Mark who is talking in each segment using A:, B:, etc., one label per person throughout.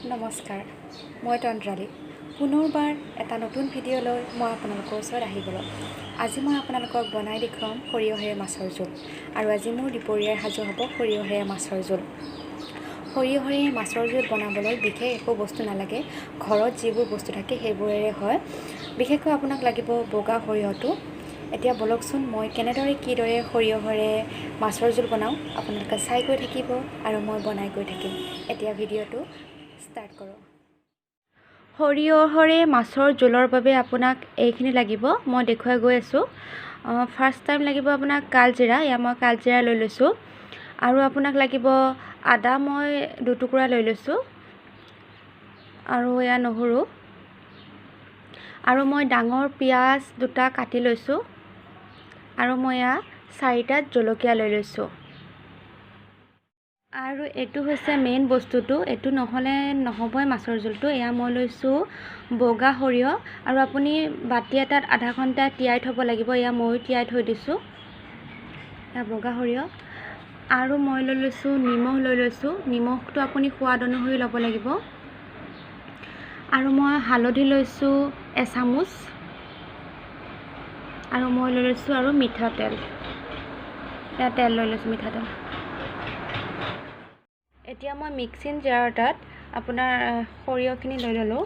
A: নমস্কাৰ, মই তন্দ্ৰালী। পুনৰবাৰ এটা নতুন ভিডিঅ' লৈ মই আপোনালোকৰ ওচৰত আহি গ'লোঁ। আজি মই আপোনালোকক বনাই দেখুৱাম সৰিয়হেৰে মাছৰ জোল। আৰু আজি মোৰ দুপৰীয়াৰ সাজু হ'ব সৰিয়হেৰে মাছৰ জোল। সৰিয়হেৰে মাছৰ জোল বনাবলৈ বিশেষ একো বস্তু নালাগে। ঘৰত যিবোৰ বস্তু থাকে সেইবোৰেৰে হয়। বিশেষকৈ আপোনাক লাগিব বগা সৰিয়হটো। এতিয়া বলকচোন মই কিদৰে সৰিয়হেৰে মাছৰ জোল বনাওঁ আপোনালোকে চাই গৈ থাকিব আৰু মই বনাই গৈ থাকিম। এতিয়া ভিডিঅ'টো ষ্টাৰ্ট কৰোঁ। সৰিয়হেৰে মাছৰ জোলৰ বাবে আপোনাক এইখিনি লাগিব, মই দেখুৱাই গৈ আছোঁ। ফাৰ্ষ্ট টাইম লাগিব আপোনাক কালজিৰা, মই কালজিৰা লৈ লৈছোঁ। আৰু আপোনাক লাগিব আদা, মই 2 টুকুৰা লৈ লৈছোঁ। আৰু নহৰু। আৰু মই ডাঙৰ পিঁয়াজ 2টা কাটি লৈছোঁ। আৰু মই 4টা জলকীয়া লৈ লৈছোঁ। আৰু এইটো হৈছে মেইন বস্তুটো, এইটো নহ'লে নহ'বই মাছৰ জোলটো। মই লৈছোঁ বগা সৰিয়হ। আৰু আপুনি বাতি এটাত আধা ঘণ্টা তিয়াই থ'ব লাগিব। ময়ো তিয়াই থৈ দিছোঁ। বগা সৰিয়হ। আৰু মই লৈ লৈছোঁ নিমখ লৈ লৈছোঁ। নিমখটো আপুনি সোৱাদ অনুসৰি ল'ব লাগিব। আৰু মই হালধি লৈছোঁ এচামুচ। আৰু মই লৈ লৈছোঁ আৰু মিঠাতেল। তেল লৈ লৈছোঁ, মিঠাতেল। এতিয়া মই মিক্সিং জাৰ এটাত আপোনাৰ সৰিয়হখিনি লৈ ল'লোঁ।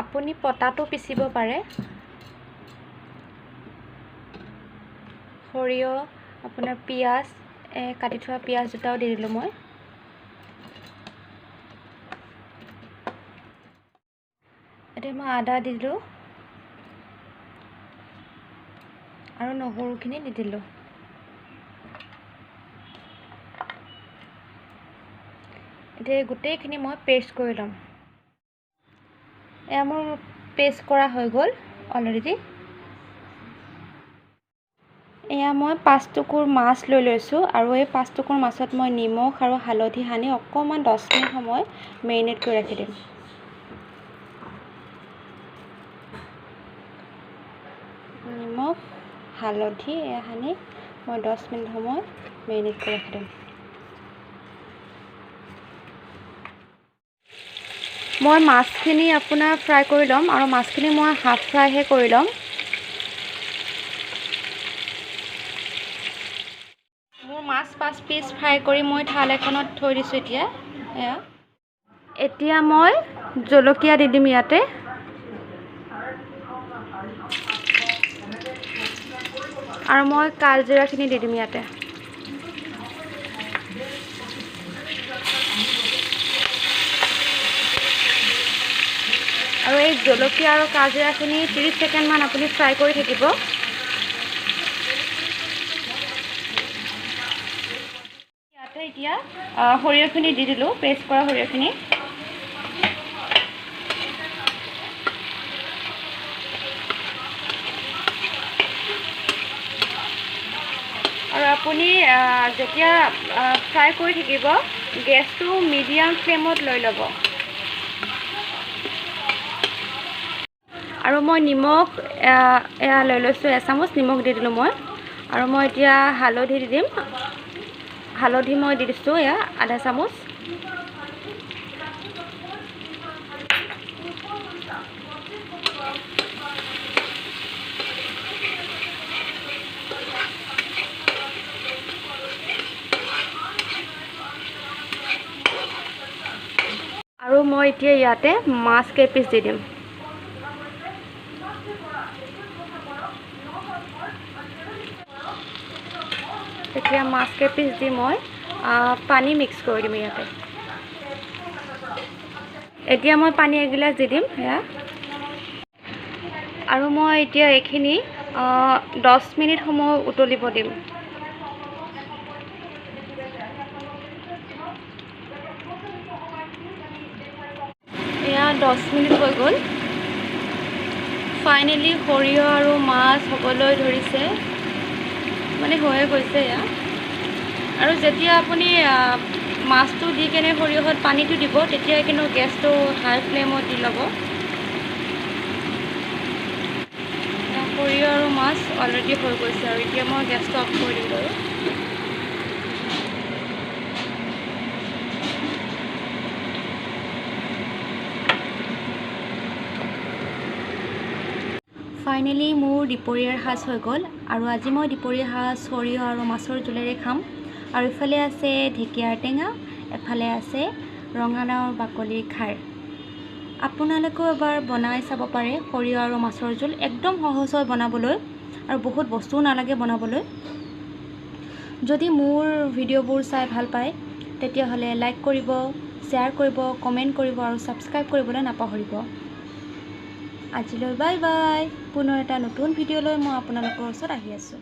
A: আপুনি পটাটো পিচিব পাৰে। সৰিয়হ, আপোনাৰ পিঁয়াজ, কাটি থোৱা পিঁয়াজ 2টাও দি দিলোঁ মই। এতিয়া মই আদা দিলোঁ আৰু নহৰুখিনি দি দিলোঁ। এতিয়া গোটেইখিনি মই পেষ্ট কৰি ল'ম। মোৰ পেষ্ট কৰা হৈ গ'ল অলৰেডি। মই 5 টুকুৰ মাছ লৈ লৈছোঁ। আৰু এই 5 টুকুৰ মাছত মই নিমখ আৰু হালধি সানি অকণমান 10 মিনিট সময় মেৰিনেট কৰি ৰাখি দিম। নিমখ হালধি সানি মই 10 মিনিট সময় মেৰিনেট কৰি ৰাখি দিম। মই মাছখিনি আপোনাৰ ফ্ৰাই কৰি ল'ম। আৰু মাছখিনি মই হাফ ফ্ৰাইহে কৰি ল'ম। মোৰ মাছ 5 পিচ ফ্ৰাই কৰি মই থাল এখনত থৈ দিছোঁ। এতিয়া মই জলকীয়া দি দিম ইয়াতে। আৰু মই কালজিৰাখিনি দি দিম ইয়াতে। আৰু এই জলকীয়া আৰু কালজিৰাখিনি 30 ছেকেণ্ডমান আপুনি ফ্ৰাই কৰি থাকিব। ইয়াতে এতিয়া সৰিয়হখিনি দি দিলোঁ, পেষ্ট কৰা সৰিয়হখিনি। আৰু আপুনি যেতিয়া ফ্ৰাই কৰি থাকিব গেছটো মিডিয়াম ফ্লেমত লৈ ল'ব। আৰু মই নিমখ লৈ লৈছোঁ এচামুচ, নিমখ দি দিলোঁ মই। আৰু মই এতিয়া হালধি দি দিম। হালধি মই দি দিছোঁ আধা চামুচ। আৰু মই এতিয়া ইয়াতে মাছ কেইপিচ দি দিম। এতিয়া মাছ কেইপিচ দি মই পানী মিক্স কৰি দিম ইয়াতে। এতিয়া মই পানী এগিলাচ দি দিম আৰু মই এতিয়া এইখিনি 10 মিনিট সময় উতলিব দিম। 10 মিনিট হৈ গ'ল। ফাইনেলি সৰিয়হ আৰু মাছ হ'বলৈ ধৰিছে, মানে হৈয়ে গৈছে আৰু যেতিয়া আপুনি মাছটো দি কেনে সৰিয়হত পানীটো দিব তেতিয়া কিন্তু গেছটো হাই ফ্লেমত দি ল'ব। সৰিয়হ আৰু মাছ অলৰেডি হৈ গৈছে। আৰু এতিয়া মই গেছটো অফ কৰি দিম বাৰু। ফাইনেলি মোৰ দুপৰীয়াৰ সাজ হৈ গ'ল আৰু আজি মই দুপৰীয়াৰ সাজ সৰিয়হ আৰু মাছৰ জোলেৰে খাম। আৰু ইফালে আছে ঢেকীয়াৰ টেঙা, এফালে আছে ৰঙালাওৰ বাকলিৰ খাৰ। আপোনালোকেও এবাৰ বনাই চাব পাৰে সৰিয়হ আৰু মাছৰ জোল। একদম সহজ হয় বনাবলৈ আৰু বহুত বস্তুও নালাগে বনাবলৈ। যদি মোৰ ভিডিঅ'বোৰ চাই ভাল পায় তেতিয়াহ'লে লাইক কৰিব, শ্বেয়াৰ কৰিব, কমেণ্ট কৰিব আৰু ছাবস্ক্ৰাইব কৰিবলৈ নাপাহৰিব। আজিলৈ বাই বাই। পুনৰ এটা নতুন ভিডিঅ' লৈ মই আপোনালোকৰ ওচৰত আহি আছোঁ।